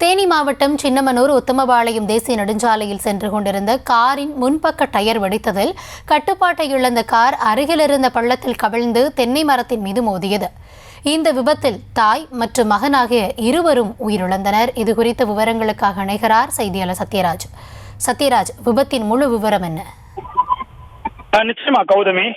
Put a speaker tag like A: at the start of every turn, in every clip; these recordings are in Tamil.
A: தேனி மாவட்டம் சின்னமனூர் உத்தமபாளையம் தேசிய நெடுஞ்சாலையில் சென்று கொண்டிருந்த காரின் முன்பக்க டயர் வெடித்ததில் கட்டுப்பாட்டை இழந்த கார் அருகிலிருந்த பள்ளத்தில் கவிழ்ந்து தென்னை மரத்தின் மீது மோதியது. இந்த விபத்தில் தாய் மற்றும் மகன் ஆகிய இருவரும் உயிரிழந்தனர். இதுகுறித்த விவரங்களுக்காக இணைகிறார் செய்தியாளர் சத்யராஜ். சத்யராஜ், விபத்தின் முழு விவரம் என்ன?
B: நிச்சயமா கௌதமி,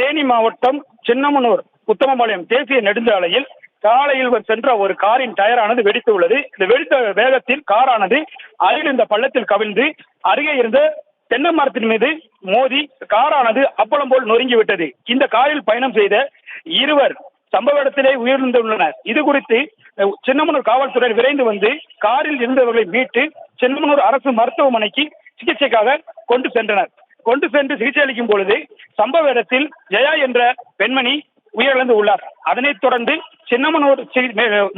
B: தேனி மாவட்டம் சின்னமனூர் உத்தமபாளையம் தேசிய நெடுஞ்சாலையில் காலையில் சென்ற ஒரு காரின் டயரானது வெடித்து உள்ளது. இந்த வெடித்த வேகத்தில் காரானது அருகில் இந்த பள்ளத்தில் கவிழ்ந்து அருகே இருந்த தென்னை மரத்தின் மீது மோதி காரானது அப்பளம் போல் நொறுங்கிவிட்டது. இந்த காரில் பயணம் செய்த இருவர் சம்பவ இடத்திலே உயிரிழந்துள்ளனர். இது குறித்து சின்னமனூர் காவல்துறையினர் விரைந்து வந்து காரில் இருந்தவர்களை மீட்டு சின்னமனூர் அரசு மருத்துவமனைக்கு சிகிச்சைக்காக கொண்டு சென்றனர். கொண்டு சென்று சிகிச்சை அளிக்கும் பொழுது சம்பவ இடத்தில் ஜெயா என்ற பெண்மணி உயிரிழந்து உள்ளார். அதனைத் தொடர்ந்து சின்னமனூர்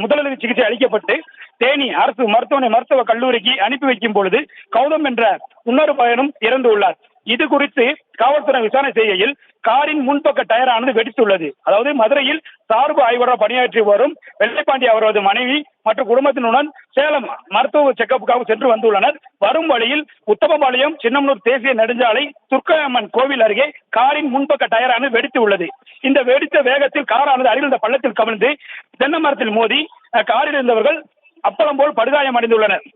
B: முதலுதவி சிகிச்சை அளிக்கப்பட்டு தேனி அரசு மருத்துவ கல்லூரிக்கு அனுப்பி வைக்கும் பொழுது கௌதம் என்ற இன்னொரு பயனும் இறந்து உள்ளார். இது குறித்து காவல்துறை விசாரணை செய்கையில் காரின் முன்பக்க டயரானது வெடித்துள்ளது. அதாவது மதுரையில் சார்பு ஆய்வாளராக பணியாற்றி வரும் வெள்ளைப்பாண்டி அவரது மனைவி மற்றும் குடும்பத்தினுடன் சேலம் மருத்துவ செக்கப்புக்காக சென்று வந்துள்ளனர். வரும் வழியில் உத்தமபாளையம் சின்னமனூர் தேசிய நெடுஞ்சாலை துர்க்கையம்மன் கோவில் அருகே காரின் முன்பக்க டயரானது வெடித்து உள்ளது. இந்த வெடித்த வேகத்தில் காரானது அருகில் இந்த பள்ளத்தில் கவிழ்ந்து தென்னை மரத்தில் மோதி காரில் இருந்தவர்கள் அப்பளம் போல் படுகாயம் அடைந்துள்ளனர்.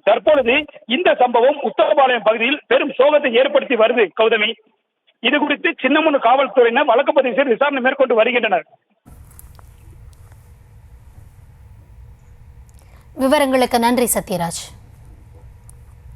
B: தற்பொழுது இந்த சம்பவம் உத்தமபாளையம் பகுதியில் பெரும் சோகத்தை ஏற்படுத்தி வருது கௌதமி. இது குறித்து சின்னமனூர் காவல்துறையினர் வழக்கு பதிவு செய்து விசாரணை மேற்கொண்டு வருகின்றனர்.
A: விவரங்களுக்கு நன்றி சத்யராஜ்.